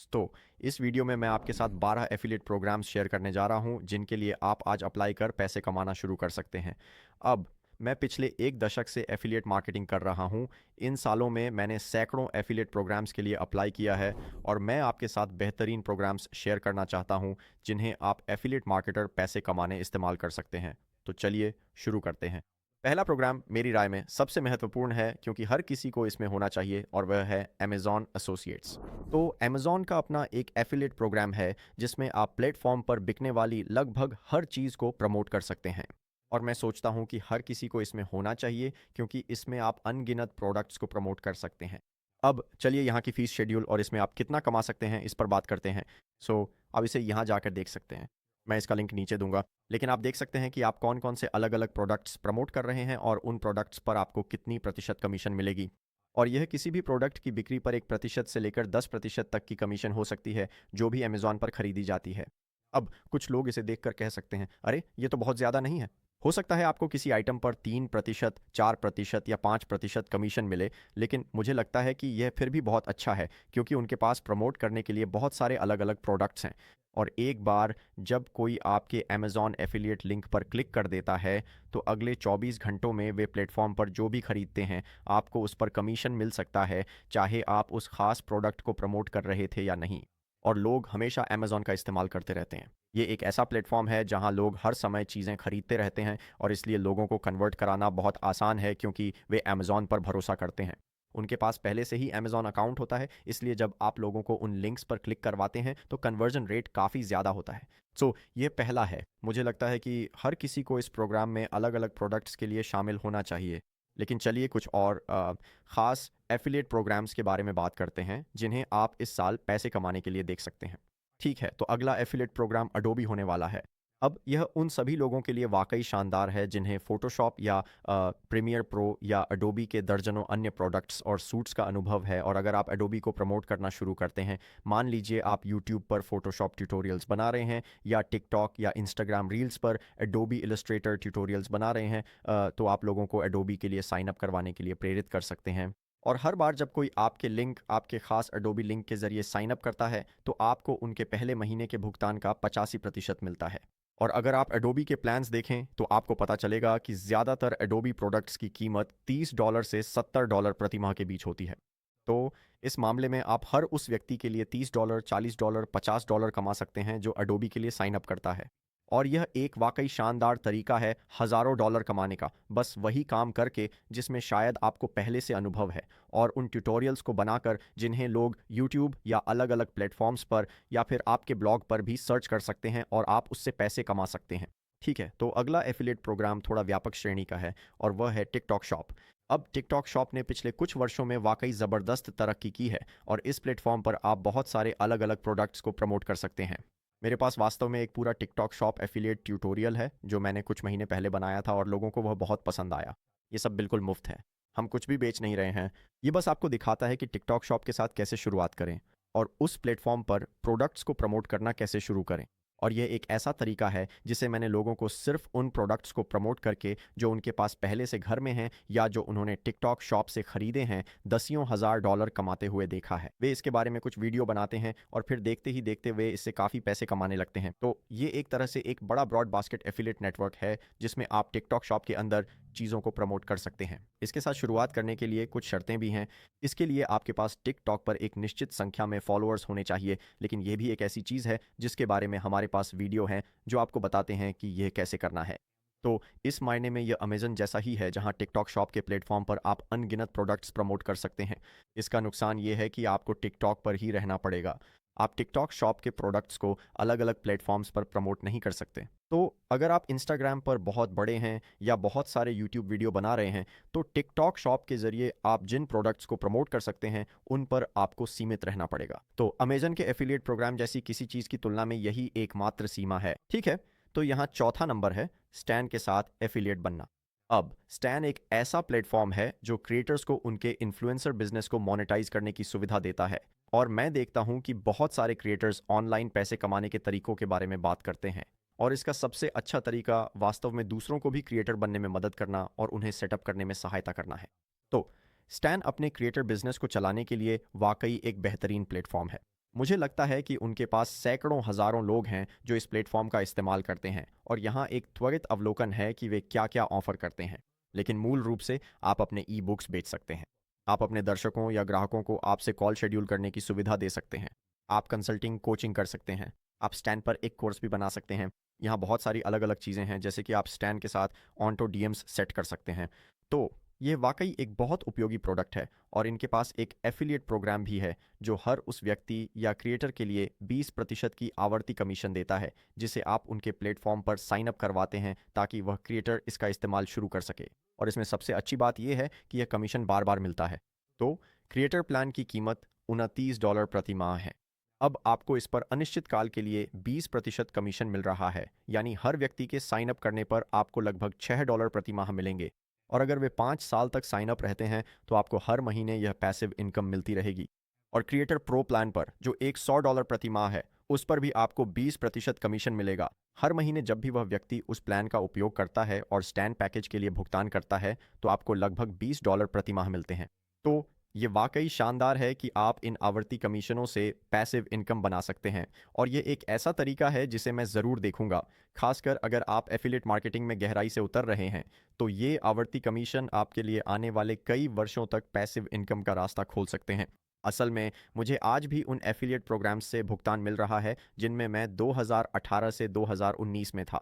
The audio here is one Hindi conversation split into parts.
तो इस वीडियो में मैं आपके साथ 12 एफिलिएट प्रोग्राम्स शेयर करने जा रहा हूं जिनके लिए आप आज अप्लाई कर पैसे कमाना शुरू कर सकते हैं। अब मैं पिछले एक दशक से एफिलिएट मार्केटिंग कर रहा हूं। इन सालों में मैंने सैकड़ों एफिलिएट प्रोग्राम्स के लिए अप्लाई किया है और मैं आपके साथ बेहतरीन प्रोग्राम्स शेयर करना चाहता हूं जिन्हें आप एफिलिएट मार्केटर पैसे कमाने इस्तेमाल कर सकते हैं। तो चलिए शुरू करते हैं। पहला प्रोग्राम मेरी राय में सबसे महत्वपूर्ण है क्योंकि हर किसी को इसमें होना चाहिए और वह है अमेज़ॉन एसोसिएट्स। तो अमेज़ॉन का अपना एक एफिलिएट प्रोग्राम है जिसमें आप प्लेटफॉर्म पर बिकने वाली लगभग हर चीज़ को प्रमोट कर सकते हैं। और मैं सोचता हूँ कि हर किसी को इसमें होना चाहिए क्योंकि इसमें आप अनगिनत प्रोडक्ट्स को प्रमोट कर सकते हैं। अब चलिए यहाँ की फ़ीस शेड्यूल और इसमें आप कितना कमा सकते हैं इस पर बात करते हैं। अब इसे यहाँ जाकर देख सकते हैं। मैं इसका लिंक नीचे दूंगा। लेकिन आप देख सकते हैं कि आप कौन कौन से अलग अलग प्रोडक्ट्स प्रमोट कर रहे हैं और उन प्रोडक्ट्स पर आपको कितनी प्रतिशत कमीशन मिलेगी। और यह किसी भी प्रोडक्ट की बिक्री पर 1% से लेकर 10% तक की कमीशन हो सकती है जो भी अमेज़ॉन पर खरीदी जाती है। अब कुछ लोग इसे देखकर कह सकते हैं, अरे ये तो बहुत ज़्यादा नहीं है। हो सकता है आपको किसी आइटम पर 3%, 4% या 5% कमीशन मिले, लेकिन मुझे लगता है कि यह फिर भी बहुत अच्छा है क्योंकि उनके पास प्रमोट करने के लिए बहुत सारे अलग अलग प्रोडक्ट्स हैं। और एक बार जब कोई आपके अमेज़ॉन एफिलिएट लिंक पर क्लिक कर देता है तो अगले 24 घंटों में वे प्लेटफॉर्म पर जो भी खरीदते हैं आपको उस पर कमीशन मिल सकता है, चाहे आप उस खास प्रोडक्ट को प्रमोट कर रहे थे या नहीं। और लोग हमेशा अमेज़ॉन का इस्तेमाल करते रहते हैं। ये एक ऐसा प्लेटफॉर्म है जहां लोग हर समय चीज़ें खरीदते रहते हैं और इसलिए लोगों को कन्वर्ट कराना बहुत आसान है क्योंकि वे अमेज़ॉन पर भरोसा करते हैं। उनके पास पहले से ही अमेज़ॉन अकाउंट होता है, इसलिए जब आप लोगों को उन लिंक्स पर क्लिक करवाते हैं तो कन्वर्जन रेट काफ़ी ज़्यादा होता है। ये पहला है। मुझे लगता है कि हर किसी को इस प्रोग्राम में अलग अलग प्रोडक्ट्स के लिए शामिल होना चाहिए। लेकिन चलिए कुछ और ख़ास एफिलिएट प्रोग्राम्स के बारे में बात करते हैं जिन्हें आप इस साल पैसे कमाने के लिए देख सकते हैं। ठीक है, तो अगला एफिलिएट प्रोग्राम अडोबी होने वाला है। अब यह उन सभी लोगों के लिए वाकई शानदार है जिन्हें फ़ोटोशॉप या प्रीमियर प्रो या अडोबी के दर्जनों अन्य प्रोडक्ट्स और सूट्स का अनुभव है। और अगर आप अडोबी को प्रमोट करना शुरू करते हैं, मान लीजिए आप यूट्यूब पर फ़ोटोशॉप ट्यूटोरियल्स बना रहे हैं या टिकटॉक या इंस्टाग्राम रील्स पर अडोबी इलस्ट्रेटर ट्यूटोरियल्स बना रहे हैं, तो आप लोगों को अडोबी के लिए साइन अप करवाने के लिए प्रेरित कर सकते हैं। और हर बार जब कोई आपके लिंक आपके खास अडोबी लिंक के ज़रिए साइन अप करता है तो आपको उनके पहले महीने के भुगतान का 85% मिलता है। और अगर आप एडोबी के प्लान्स देखें तो आपको पता चलेगा कि ज़्यादातर एडोबी प्रोडक्ट्स की कीमत $30 से $70 प्रति माह के बीच होती है। तो इस मामले में आप हर उस व्यक्ति के लिए $30, $40, $50 कमा सकते हैं जो एडोबी के लिए साइन अप करता है। और यह एक वाकई शानदार तरीका है हज़ारों डॉलर कमाने का, बस वही काम करके जिसमें शायद आपको पहले से अनुभव है, और उन ट्यूटोरियल्स को बनाकर जिन्हें लोग यूट्यूब या अलग अलग प्लेटफॉर्म्स पर या फिर आपके ब्लॉग पर भी सर्च कर सकते हैं और आप उससे पैसे कमा सकते हैं। ठीक है, तो अगला एफिलिएट प्रोग्राम थोड़ा व्यापक श्रेणी का है और वह है टिकटॉक शॉप। अब टिकटॉक शॉप ने पिछले कुछ वर्षों में वाकई ज़बरदस्त तरक्की की है और इस प्लेटफॉर्म पर आप बहुत सारे अलग अलग प्रोडक्ट्स को प्रमोट कर सकते हैं। मेरे पास वास्तव में एक पूरा टिकटॉक शॉप एफिलिएट ट्यूटोरियल है जो मैंने कुछ महीने पहले बनाया था और लोगों को वह बहुत पसंद आया। ये सब बिल्कुल मुफ्त है, हम कुछ भी बेच नहीं रहे हैं। ये बस आपको दिखाता है कि टिकटॉक शॉप के साथ कैसे शुरुआत करें और उस प्लेटफॉर्म पर प्रोडक्ट्स को प्रमोट करना कैसे शुरू करें। और यह एक ऐसा तरीका है जिसे मैंने लोगों को सिर्फ उन प्रोडक्ट्स को प्रमोट करके जो उनके पास पहले से घर में हैं या जो उन्होंने टिकटॉक शॉप से खरीदे हैं, दसियों हज़ार डॉलर कमाते हुए देखा है। वे इसके बारे में कुछ वीडियो बनाते हैं और फिर देखते ही देखते वे इससे काफ़ी पैसे कमाने लगते हैं। तो ये एक तरह से एक बड़ा ब्रॉड बास्केट एफिलिएट नेटवर्क है जिसमें आप टिकटॉक शॉप के अंदर चीज़ों को प्रमोट कर सकते हैं। इसके साथ शुरुआत करने के लिए कुछ शर्तें भी हैं। इसके लिए आपके पास टिकटॉक पर एक निश्चित संख्या में फॉलोअर्स होने चाहिए, लेकिन यह भी एक ऐसी चीज़ है जिसके बारे में हमारे पास वीडियो हैं जो आपको बताते हैं कि यह कैसे करना है। तो इस मायने में यह अमेज़न जैसा ही है जहां टिकटॉक शॉप के प्लेटफॉर्म पर आप अनगिनत प्रोडक्ट्स प्रमोट कर सकते हैं। इसका नुकसान ये है कि आपको टिकटॉक पर ही रहना पड़ेगा। आप टिकटॉक शॉप के प्रोडक्ट्स को अलग अलग प्लेटफॉर्म्स पर प्रमोट नहीं कर सकते। तो अगर आप इंस्टाग्राम पर बहुत बड़े हैं या बहुत सारे यूट्यूब वीडियो बना रहे हैं तो टिकटॉक शॉप के ज़रिए आप जिन प्रोडक्ट्स को प्रमोट कर सकते हैं उन पर आपको सीमित रहना पड़ेगा। तो अमेज़न के एफिलिएट प्रोग्राम जैसी किसी चीज़ की तुलना में यही एकमात्र सीमा है। ठीक है, तो यहाँ चौथा नंबर है स्टैन के साथ एफिलिएट बनना। अब स्टैन एक ऐसा प्लेटफॉर्म है जो क्रिएटर्स को उनके इन्फ्लुएंसर बिजनेस को मोनेटाइज करने की सुविधा देता है। और मैं देखता हूं कि बहुत सारे क्रिएटर्स ऑनलाइन पैसे कमाने के तरीकों के बारे में बात करते हैं और इसका सबसे अच्छा तरीका वास्तव में दूसरों को भी क्रिएटर बनने में मदद करना और उन्हें सेटअप करने में सहायता करना है। तो स्टैन अपने क्रिएटर बिजनेस को चलाने के लिए वाकई एक बेहतरीन प्लेटफॉर्म है। मुझे लगता है कि उनके पास सैकड़ों हज़ारों लोग हैं जो इस प्लेटफ़ॉर्म का इस्तेमाल करते हैं और यहाँ एक त्वरित अवलोकन है कि वे क्या-क्या ऑफ़र करते हैं। लेकिन मूल रूप से आप अपने ई-बुक्स बेच सकते हैं। आप अपने दर्शकों या ग्राहकों को आपसे कॉल शेड्यूल करने की सुविधा दे सकते हैं। आप कंसल्टिंग कोचिंग कर सकते हैं। आप स्टैंड पर एक कोर्स भी बना सकते हैं। यहाँ बहुत सारी अलग-अलग चीज़ें हैं जैसे कि आप स्टैंड के साथ ऑटो डीएम्स सेट कर सकते हैं। तो ये वाक़ई एक बहुत उपयोगी प्रोडक्ट है और इनके पास एक एफ़िलिएट प्रोग्राम भी है जो हर उस व्यक्ति या क्रिएटर के लिए 20% की आवर्ती कमीशन देता है जिसे आप उनके प्लेटफॉर्म पर साइन अप करवाते हैं ताकि वह क्रिएटर इसका इस्तेमाल शुरू कर सके। और इसमें सबसे अच्छी बात यह है कि यह कमीशन बार बार मिलता है। तो क्रिएटर प्लान की कीमत $29 प्रति माह है। अब आपको इस पर अनिश्चित काल के लिए 20% कमीशन मिल रहा है, यानी हर व्यक्ति के साइन अप करने पर आपको लगभग $6 प्रति माह मिलेंगे। और अगर वे 5 साल तक साइन अप रहते हैं तो आपको हर महीने यह पैसिव इनकम मिलती रहेगी। और क्रिएटर प्रो प्लान पर जो एक $100 प्रति माह है उस पर भी आपको 20% कमीशन मिलेगा। हर महीने जब भी वह व्यक्ति उस प्लान का उपयोग करता है और स्टैंड पैकेज के लिए भुगतान करता है तो आपको लगभग $20 प्रति माह मिलते हैं। तो ये वाकई शानदार है कि आप इन आवर्ती कमीशनों से पैसिव इनकम बना सकते हैं और ये एक ऐसा तरीका है जिसे मैं ज़रूर देखूंगा। खासकर अगर आप एफिलिएट मार्केटिंग में गहराई से उतर रहे हैं तो ये आवर्ती कमीशन आपके लिए आने वाले कई वर्षों तक पैसिव इनकम का रास्ता खोल सकते हैं। असल में मुझे आज भी उन एफिलिएट प्रोग्राम्स से भुगतान मिल रहा है जिनमें मैं 2018 से 2019 में था।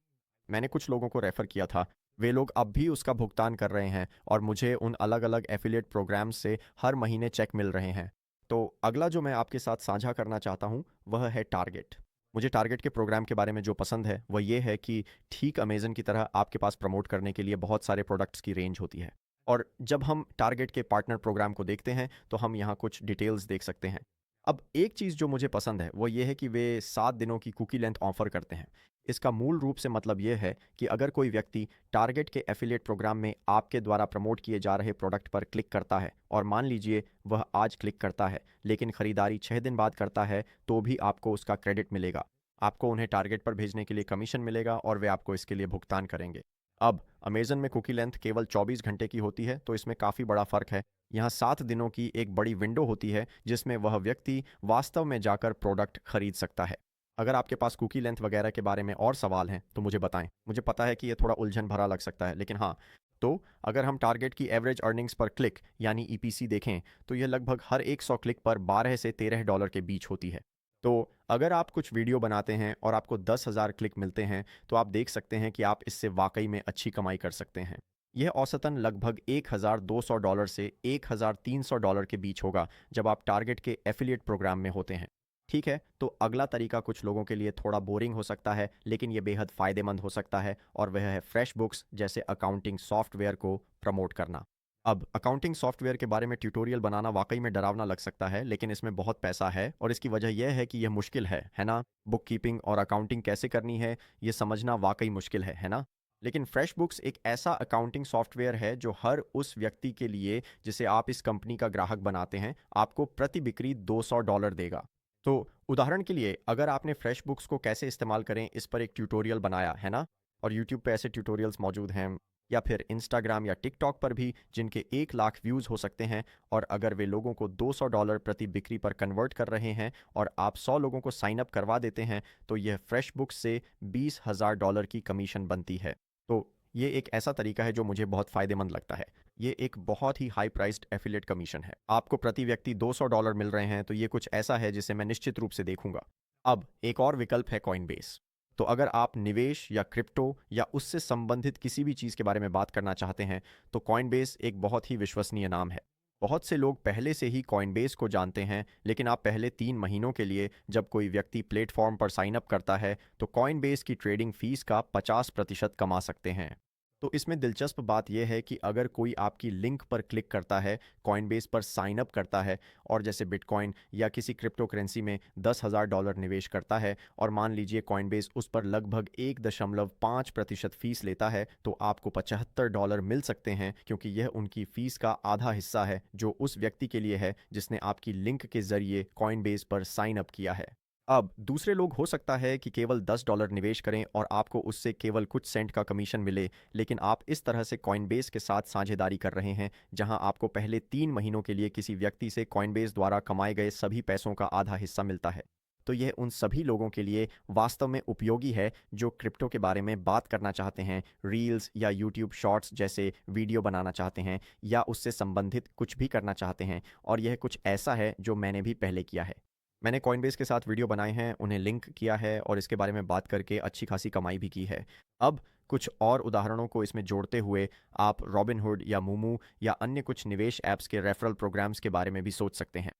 मैंने कुछ लोगों को रेफ़र किया था। वे लोग अब भी उसका भुगतान कर रहे हैं और मुझे उन अलग-अलग एफिलिएट प्रोग्राम्स से हर महीने चेक मिल रहे हैं। तो अगला जो मैं आपके साथ साझा करना चाहता हूँ वह है टारगेट। मुझे टारगेट के प्रोग्राम के बारे में जो पसंद है वह ये है कि ठीक अमेज़न की तरह आपके पास प्रमोट करने के लिए बहुत सारे प्रोडक्ट्स की रेंज होती है। और जब हम टारगेट के पार्टनर प्रोग्राम को देखते हैं तो हम यहाँ कुछ डिटेल्स देख सकते हैं। अब एक चीज़ जो मुझे पसंद है वो ये है कि वे 7 दिनों की कुकी लेंथ ऑफ़र करते हैं। इसका मूल रूप से मतलब ये है कि अगर कोई व्यक्ति टारगेट के एफिलिएट प्रोग्राम में आपके द्वारा प्रमोट किए जा रहे प्रोडक्ट पर क्लिक करता है और मान लीजिए वह आज क्लिक करता है लेकिन ख़रीदारी 6 दिन बाद करता है तो भी आपको उसका क्रेडिट मिलेगा। आपको उन्हें टारगेट पर भेजने के लिए कमीशन मिलेगा और वे आपको इसके लिए भुगतान करेंगे। अब अमेज़न में कुकी लेंथ केवल 24 घंटे की होती है तो इसमें काफ़ी बड़ा फ़र्क है। यहाँ 7 दिनों की एक बड़ी विंडो होती है जिसमें वह व्यक्ति वास्तव में जाकर प्रोडक्ट खरीद सकता है। अगर आपके पास कुकी लेंथ वगैरह के बारे में और सवाल हैं तो मुझे बताएं। मुझे पता है कि ये थोड़ा उलझन भरा लग सकता है लेकिन हाँ, तो अगर हम टारगेट की एवरेज अर्निंग्स पर क्लिक यानी ईपीसी देखें तो यह लगभग हर 100 क्लिक पर 12 से $13 के बीच होती है। तो अगर आप कुछ वीडियो बनाते हैं और आपको 10,000 क्लिक मिलते हैं तो आप देख सकते हैं कि आप इससे वाकई में अच्छी कमाई कर सकते हैं। यह औसतन लगभग $1,200 से $1,300 के बीच होगा जब आप टारगेट के एफिलिएट प्रोग्राम में होते हैं। ठीक है, तो अगला तरीका कुछ लोगों के लिए थोड़ा बोरिंग हो सकता है लेकिन यह बेहद फ़ायदेमंद हो सकता है और वह है फ्रेश बुक्स जैसे अकाउंटिंग सॉफ्टवेयर को प्रमोट करना। अब अकाउंटिंग सॉफ्टवेयर के बारे में ट्यूटोरियल बनाना वाकई में डरावना लग सकता है लेकिन इसमें बहुत पैसा है और इसकी वजह यह है कि यह मुश्किल है ना? बुक कीपिंग और अकाउंटिंग कैसे करनी है ये समझना वाकई मुश्किल है ना? लेकिन फ्रेश बुक्स एक ऐसा अकाउंटिंग सॉफ्टवेयर है जो हर उस व्यक्ति के लिए जिसे आप इस कंपनी का ग्राहक बनाते हैं आपको प्रति बिक्री $200 देगा। तो उदाहरण के लिए अगर आपने फ्रेश बुक्स को कैसे इस्तेमाल करें इस पर एक ट्यूटोरियल बनाया है ना, और यूट्यूब पे ऐसे ट्यूटोरियल्स मौजूद हैं या फिर इंस्टाग्राम या टिकटॉक पर भी जिनके 1 लाख व्यूज़ हो सकते हैं, और अगर वे लोगों को $200 प्रति बिक्री पर कन्वर्ट कर रहे हैं और आप 100 लोगों को साइन अप करवा देते हैं तो यह फ्रेश बुक्स से $20,000 की कमीशन बनती है। तो ये एक ऐसा तरीका है जो मुझे बहुत फ़ायदेमंद लगता है। ये एक बहुत ही हाई प्राइस्ड एफिलिएट कमीशन है। आपको प्रति व्यक्ति $200 मिल रहे हैं तो ये कुछ ऐसा है जिसे मैं निश्चित रूप से देखूंगा। अब एक और विकल्प है कॉइनबेस। तो अगर आप निवेश या क्रिप्टो या उससे संबंधित किसी भी चीज़ के बारे में बात करना चाहते हैं तो कॉइनबेस एक बहुत ही विश्वसनीय नाम है। बहुत से लोग पहले से ही कॉइनबेस को जानते हैं लेकिन आप पहले 3 महीनों के लिए जब कोई व्यक्ति प्लेटफॉर्म पर साइन अप करता है तो कॉइनबेस की ट्रेडिंग फीस का 50% कमा सकते हैं। तो इसमें दिलचस्प बात यह है कि अगर कोई आपकी लिंक पर क्लिक करता है, कॉइनबेस पर साइन अप करता है और जैसे बिटकॉइन या किसी क्रिप्टो करेंसी में $10,000 निवेश करता है और मान लीजिए कॉइनबेस उस पर लगभग 1.5% फीस लेता है तो आपको $75 मिल सकते हैं क्योंकि यह उनकी फीस का आधा हिस्सा है जो उस व्यक्ति के लिए है जिसने आपकी लिंक के जरिए कॉइनबेस पर साइन अप किया है। अब दूसरे लोग हो सकता है कि केवल $10 निवेश करें और आपको उससे केवल कुछ सेंट का कमीशन मिले, लेकिन आप इस तरह से कॉइनबेस के साथ साझेदारी कर रहे हैं जहां आपको पहले 3 महीनों के लिए किसी व्यक्ति से कॉइनबेस द्वारा कमाए गए सभी पैसों का आधा हिस्सा मिलता है। तो यह उन सभी लोगों के लिए वास्तव में उपयोगी है जो क्रिप्टो के बारे में बात करना चाहते हैं, रील्स या यूट्यूब शॉर्ट्स जैसे वीडियो बनाना चाहते हैं या उससे संबंधित कुछ भी करना चाहते हैं, और यह कुछ ऐसा है जो मैंने भी पहले किया है। मैंने कॉइनबेस के साथ वीडियो बनाए हैं, उन्हें लिंक किया है और इसके बारे में बात करके अच्छी खासी कमाई भी की है। अब कुछ और उदाहरणों को इसमें जोड़ते हुए आप रॉबिनहुड या मूमू या अन्य कुछ निवेश ऐप्स के रेफरल प्रोग्राम्स के बारे में भी सोच सकते हैं।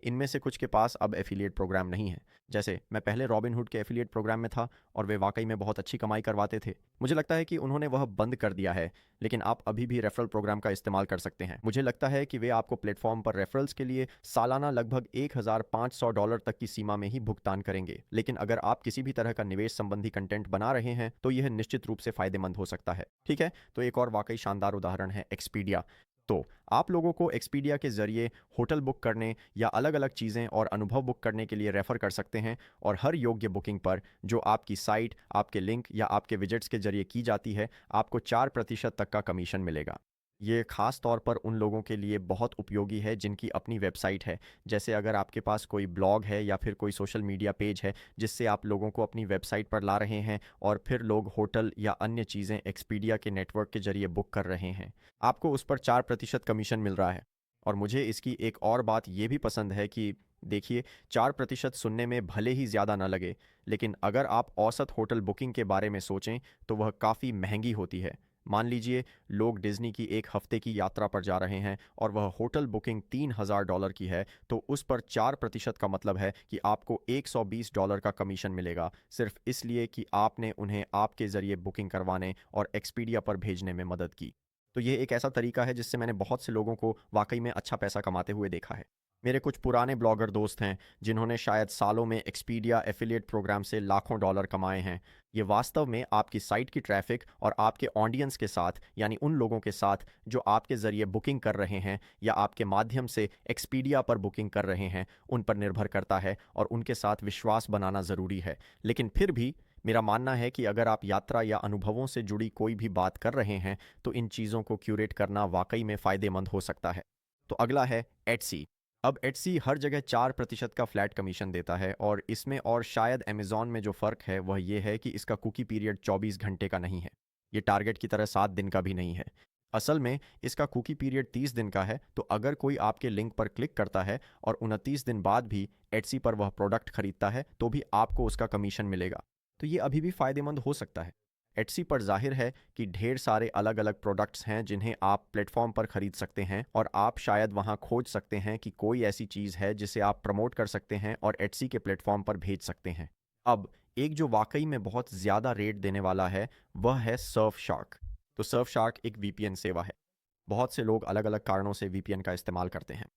इनमें से कुछ के पास अब एफिलिएट प्रोग्राम नहीं है। जैसे मैं पहले रॉबिनहुड के एफिलिएट प्रोग्राम में था और वे वाकई में बहुत अच्छी कमाई करवाते थे। मुझे लगता है कि उन्होंने वह बंद कर दिया है, लेकिन आप अभी भी रेफरल प्रोग्राम का इस्तेमाल कर सकते हैं। मुझे लगता है कि वे आपको प्लेटफॉर्म पर रेफरल्स के लिए सालाना लगभग $1,500 तक की सीमा में ही भुगतान करेंगे, लेकिन अगर आप किसी भी तरह का निवेश संबंधी कंटेंट बना रहे हैं तो यह निश्चित रूप से फायदेमंद हो सकता है। ठीक है, तो एक और वाकई शानदार उदाहरण है एक्सपीडिया। तो आप लोगों को एक्सपीडिया के ज़रिए होटल बुक करने या अलग अलग चीज़ें और अनुभव बुक करने के लिए रेफ़र कर सकते हैं, और हर योग्य बुकिंग पर जो आपकी साइट, आपके लिंक या आपके विजेट्स के ज़रिए की जाती है, आपको 4% तक का कमीशन मिलेगा। ये ख़ास तौर पर उन लोगों के लिए बहुत उपयोगी है जिनकी अपनी वेबसाइट है। जैसे अगर आपके पास कोई ब्लॉग है या फिर कोई सोशल मीडिया पेज है जिससे आप लोगों को अपनी वेबसाइट पर ला रहे हैं और फिर लोग होटल या अन्य चीज़ें एक्सपीडिया के नेटवर्क के ज़रिए बुक कर रहे हैं, आपको उस पर 4% कमीशन मिल रहा है। और मुझे इसकी एक और बात ये भी पसंद है कि देखिए, 4% सुनने में भले ही ज़्यादा ना लगे, लेकिन अगर आप औसत होटल बुकिंग के बारे में सोचें तो वह काफ़ी महंगी होती है। मान लीजिए लोग डिज्नी की एक हफ्ते की यात्रा पर जा रहे हैं और वह होटल बुकिंग $3,000 की है, तो उस पर 4% का मतलब है कि आपको $120 का कमीशन मिलेगा, सिर्फ इसलिए कि आपने उन्हें आपके ज़रिए बुकिंग करवाने और एक्सपीडिया पर भेजने में मदद की। तो ये एक ऐसा तरीका है जिससे मैंने बहुत से लोगों को वाकई में अच्छा पैसा कमाते हुए देखा है। मेरे कुछ पुराने ब्लॉगर दोस्त हैं जिन्होंने शायद सालों में एक्सपीडिया एफिलिएट प्रोग्राम से लाखों डॉलर कमाए हैं। ये वास्तव में आपकी साइट की ट्रैफिक और आपके ऑडियंस के साथ, यानी उन लोगों के साथ जो आपके ज़रिए बुकिंग कर रहे हैं या आपके माध्यम से एक्सपीडिया पर बुकिंग कर रहे हैं, उन पर निर्भर करता है और उनके साथ विश्वास बनाना ज़रूरी है। लेकिन फिर भी मेरा मानना है कि अगर आप यात्रा या अनुभवों से जुड़ी कोई भी बात कर रहे हैं तो इन चीज़ों को क्यूरेट करना वाकई में फ़ायदेमंद हो सकता है। तो अगला है एट्सी। अब एट्सी हर जगह 4% का फ्लैट कमीशन देता है, और इसमें और शायद अमेज़ॉन में जो फ़र्क है वह ये है कि इसका कुकी पीरियड 24 घंटे का नहीं है। ये टारगेट की तरह 7 दिन का भी नहीं है। असल में इसका कुकी पीरियड 30 दिन का है, तो अगर कोई आपके लिंक पर क्लिक करता है और 29 दिन बाद भी एट्सी पर वह प्रोडक्ट खरीदता है तो भी आपको उसका कमीशन मिलेगा। तो ये अभी भी फ़ायदेमंद हो सकता है। एट्सी पर जाहिर है कि ढेर सारे अलग अलग प्रोडक्ट्स हैं जिन्हें आप प्लेटफॉर्म पर खरीद सकते हैं, और आप शायद वहां खोज सकते हैं कि कोई ऐसी चीज़ है जिसे आप प्रमोट कर सकते हैं और एट्सी के प्लेटफॉर्म पर भेज सकते हैं। अब एक जो वाकई में बहुत ज़्यादा रेट देने वाला है वह है सर्फ शार्क। तो सर्फ शार्क एक वीपीएन सेवा है। बहुत से लोग अलग अलग कारणों से वीपीएन का इस्तेमाल करते हैं।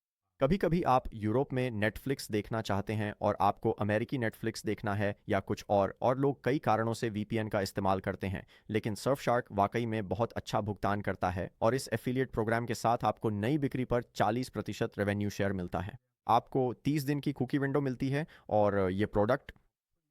कभी कभी आप यूरोप में नेटफ्लिक्स देखना चाहते हैं और आपको अमेरिकी नेटफ्लिक्स देखना है या कुछ और लोग कई कारणों से वीपीएन का इस्तेमाल करते हैं, लेकिन सर्फशार्क वाकई में बहुत अच्छा भुगतान करता है और इस एफिलिएट प्रोग्राम के साथ आपको नई बिक्री पर 40% रेवेन्यू शेयर मिलता है। आपको 30 दिन की कुकी विंडो मिलती है, और ये प्रोडक्ट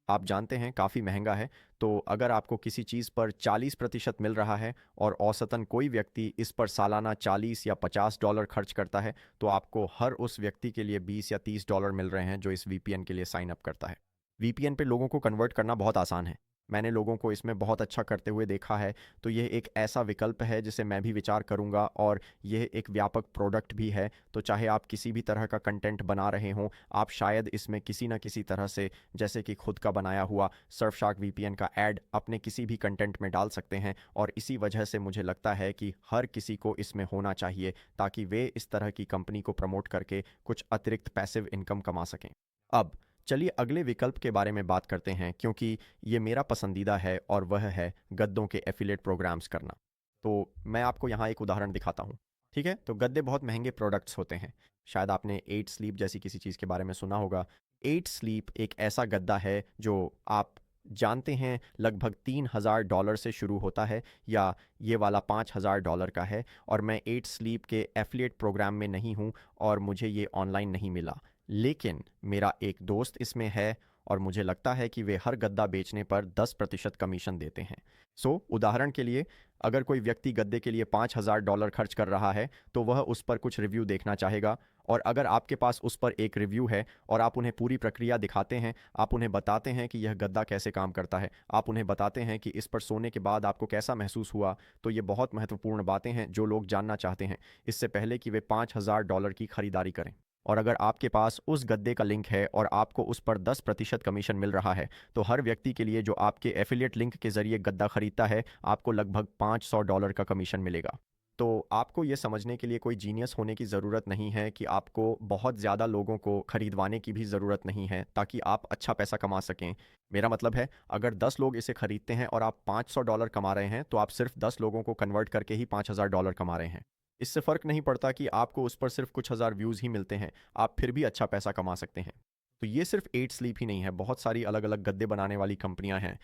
आप जानते हैं काफ़ी महंगा है। तो अगर आपको किसी चीज़ पर 40% मिल रहा है और औसतन कोई व्यक्ति इस पर सालाना 40 या $50 खर्च करता है, तो आपको हर उस व्यक्ति के लिए 20 या $30 मिल रहे हैं जो इस वीपीएन के लिए साइन अप करता है। वीपीएन पे लोगों को कन्वर्ट करना बहुत आसान है। मैंने लोगों को इसमें बहुत अच्छा करते हुए देखा है। तो यह एक ऐसा विकल्प है जिसे मैं भी विचार करूंगा, और यह एक व्यापक प्रोडक्ट भी है। तो चाहे आप किसी भी तरह का कंटेंट बना रहे हों, आप शायद इसमें किसी न किसी तरह से, जैसे कि खुद का बनाया हुआ सर्फशार्क वीपीएन का ऐड अपने किसी भी कंटेंट में डाल सकते हैं, और इसी वजह से मुझे लगता है कि हर किसी को इसमें होना चाहिए ताकि वे इस तरह की कंपनी को प्रमोट करके कुछ अतिरिक्त पैसिव इनकम कमा सकें। अब चलिए अगले विकल्प के बारे में बात करते हैं, क्योंकि ये मेरा पसंदीदा है, और वह है गद्दों के एफिलिएट प्रोग्राम्स करना। तो मैं आपको यहाँ एक उदाहरण दिखाता हूँ। ठीक है, तो गद्दे बहुत महंगे प्रोडक्ट्स होते हैं। शायद आपने एट स्लीप जैसी किसी चीज़ के बारे में सुना होगा। एट स्लीप एक ऐसा गद्दा है जो आप जानते हैं लगभग $3,000 से शुरू होता है, या ये वाला $5,000 का है, और मैं एट स्लीप के एफिलिएट प्रोग्राम में नहीं हूँ और मुझे ये ऑनलाइन नहीं मिला। लेकिन मेरा एक दोस्त इसमें है और मुझे लगता है कि वे हर गद्दा बेचने पर 10% कमीशन देते हैं। उदाहरण के लिए, अगर कोई व्यक्ति गद्दे के लिए $5,000 खर्च कर रहा है, तो वह उस पर कुछ रिव्यू देखना चाहेगा। और अगर आपके पास उस पर एक रिव्यू है और आप उन्हें पूरी प्रक्रिया दिखाते हैं, आप उन्हें बताते हैं कि यह गद्दा कैसे काम करता है, आप उन्हें बताते हैं कि इस पर सोने के बाद आपको कैसा महसूस हुआ, तो ये बहुत महत्वपूर्ण बातें हैं जो लोग जानना चाहते हैं, इससे पहले कि वे $5,000 की खरीदारी करें। और अगर आपके पास उस गद्दे का लिंक है और आपको उस पर 10% कमीशन मिल रहा है, तो हर व्यक्ति के लिए जो आपके एफिलिएट लिंक के ज़रिए गद्दा खरीदता है, आपको लगभग $500 का कमीशन मिलेगा। तो आपको ये समझने के लिए कोई जीनियस होने की ज़रूरत नहीं है कि आपको बहुत ज़्यादा लोगों को खरीदवाने की भी ज़रूरत नहीं है ताकि आप अच्छा पैसा कमा सकें। मेरा मतलब है, अगर 10 लोग इसे खरीदते हैं और आप $500 कमा रहे हैं, तो आप सिर्फ 10 लोगों को कन्वर्ट करके ही $5,000 कमा रहे हैं। इससे फ़र्क नहीं पड़ता कि आपको उस पर सिर्फ कुछ हज़ार व्यूज़ ही मिलते हैं, आप फिर भी अच्छा पैसा कमा सकते हैं। तो ये सिर्फ एट स्लीप ही नहीं है, बहुत सारी अलग अलग गद्दे बनाने वाली कंपनियां हैं।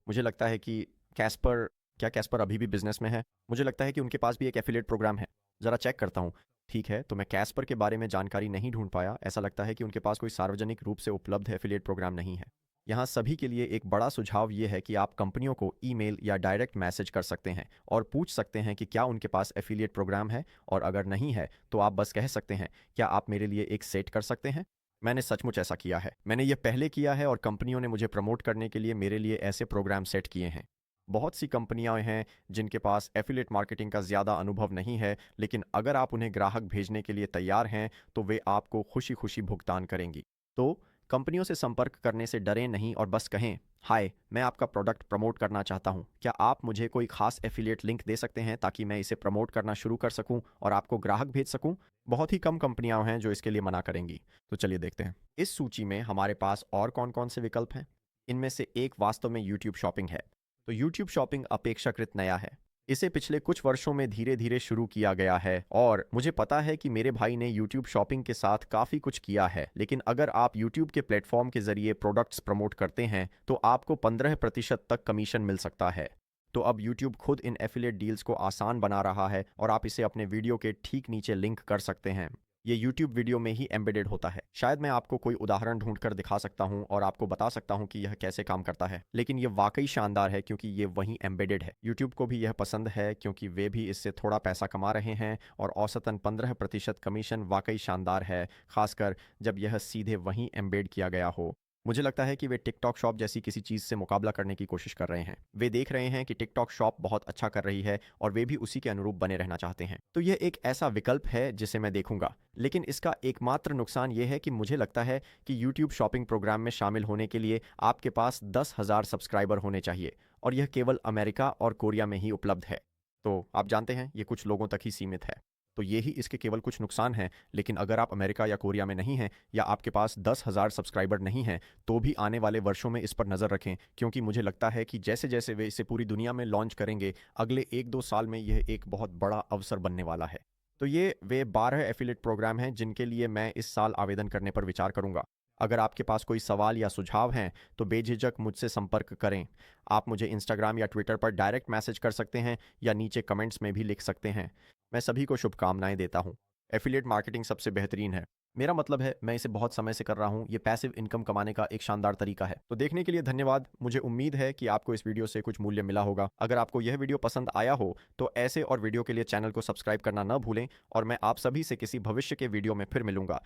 मुझे लगता है कि कैस्पर, क्या कैस्पर अभी भी बिजनेस में है? मुझे लगता है कि उनके पास भी एक एफिलिएट प्रोग्राम है। ज़रा चेक करता हूँ। ठीक है, तो मैं कैस्पर के बारे में जानकारी नहीं ढूंढ पाया। ऐसा लगता है कि उनके पास कोई सार्वजनिक रूप से उपलब्ध एफिलिएट प्रोग्राम नहीं है। यहाँ सभी के लिए एक बड़ा सुझाव ये है कि आप कंपनियों को ईमेल या डायरेक्ट मैसेज कर सकते हैं और पूछ सकते हैं कि क्या उनके पास एफिलिएट प्रोग्राम है, और अगर नहीं है तो आप बस कह सकते हैं, क्या आप मेरे लिए एक सेट कर सकते हैं? मैंने सचमुच ऐसा किया है। मैंने ये पहले किया है और कंपनियों ने मुझे प्रमोट करने के लिए मेरे लिए ऐसे प्रोग्राम सेट किए हैं। बहुत सी कंपनियां हैं जिनके पास एफिलिएट मार्केटिंग का ज़्यादा अनुभव नहीं है, लेकिन अगर आप उन्हें ग्राहक भेजने के लिए तैयार हैं, तो वे आपको खुशी खुशी भुगतान करेंगी। तो कंपनियों से संपर्क करने से डरें नहीं और बस कहें, हाय, मैं आपका प्रोडक्ट प्रमोट करना चाहता हूं, क्या आप मुझे कोई खास एफिलिएट लिंक दे सकते हैं ताकि मैं इसे प्रमोट करना शुरू कर सकूं और आपको ग्राहक भेज सकूं? बहुत ही कम कंपनियां हैं जो इसके लिए मना करेंगी। तो चलिए देखते हैं। इस सूची में हमारे पास और कौन कौन से विकल्प हैं। इनमें से एक वास्तव में यूट्यूब शॉपिंग है। तो यूट्यूब शॉपिंग अपेक्षाकृत नया है। इसे पिछले कुछ वर्षों में धीरे धीरे शुरू किया गया है और मुझे पता है कि मेरे भाई ने यूट्यूब शॉपिंग के साथ काफ़ी कुछ किया है, लेकिन अगर आप यूट्यूब के प्लेटफॉर्म के ज़रिए प्रोडक्ट्स प्रमोट करते हैं तो आपको 15% तक कमीशन मिल सकता है। तो अब यूट्यूब खुद इन एफिलिएट डील्स को आसान बना रहा है और आप इसे अपने वीडियो के ठीक नीचे लिंक कर सकते हैं। ये यूट्यूब वीडियो में ही एम्बेडेड होता है। शायद मैं आपको कोई उदाहरण ढूंढकर दिखा सकता हूं और आपको बता सकता हूं कि यह कैसे काम करता है, लेकिन ये वाकई शानदार है क्योंकि ये वहीं एम्बेडेड है। यूट्यूब को भी यह पसंद है क्योंकि वे भी इससे थोड़ा पैसा कमा रहे हैं और औसतन 15% कमीशन वाकई शानदार है, खासकर जब यह सीधे वहीं एम्बेड किया गया हो। मुझे लगता है कि वे टिकटॉक शॉप जैसी किसी चीज़ से मुकाबला करने की कोशिश कर रहे हैं। वे देख रहे हैं कि टिकटॉक शॉप बहुत अच्छा कर रही है और वे भी उसी के अनुरूप बने रहना चाहते हैं। तो यह एक ऐसा विकल्प है जिसे मैं देखूंगा, लेकिन इसका एकमात्र नुकसान यह है कि मुझे लगता है कि यूट्यूब शॉपिंग प्रोग्राम में शामिल होने के लिए आपके पास 10,000 सब्सक्राइबर होने चाहिए और यह केवल अमेरिका और कोरिया में ही उपलब्ध है। तो आप जानते हैं, ये कुछ लोगों तक ही सीमित है। तो ये ही इसके केवल कुछ नुकसान हैं, लेकिन अगर आप अमेरिका या कोरिया में नहीं हैं या आपके पास 10,000 सब्सक्राइबर नहीं हैं, तो भी आने वाले वर्षों में इस पर नज़र रखें, क्योंकि मुझे लगता है कि जैसे जैसे वे इसे पूरी दुनिया में लॉन्च करेंगे, अगले 1-2 साल में यह एक बहुत बड़ा अवसर बनने वाला है। तो ये वे 12 एफिलिएट प्रोग्राम हैं जिनके लिए मैं इस साल आवेदन करने पर विचार करूंगा। अगर आपके पास कोई सवाल या सुझाव हैं तो बेझिझक मुझसे संपर्क करें। आप मुझे इंस्टाग्राम या ट्विटर पर डायरेक्ट मैसेज कर सकते हैं या नीचे कमेंट्स में भी लिख सकते हैं। मैं सभी को शुभकामनाएं देता हूं। एफिलिएट मार्केटिंग सबसे बेहतरीन है। मेरा मतलब है, मैं इसे बहुत समय से कर रहा हूं। ये पैसिव इनकम कमाने का एक शानदार तरीका है। तो देखने के लिए धन्यवाद। मुझे उम्मीद है कि आपको इस वीडियो से कुछ मूल्य मिला होगा। अगर आपको यह वीडियो पसंद आया हो तो ऐसे और वीडियो के लिए चैनल को सब्सक्राइब करना न भूलें और मैं आप सभी से किसी भविष्य के वीडियो में फिर मिलूंगा।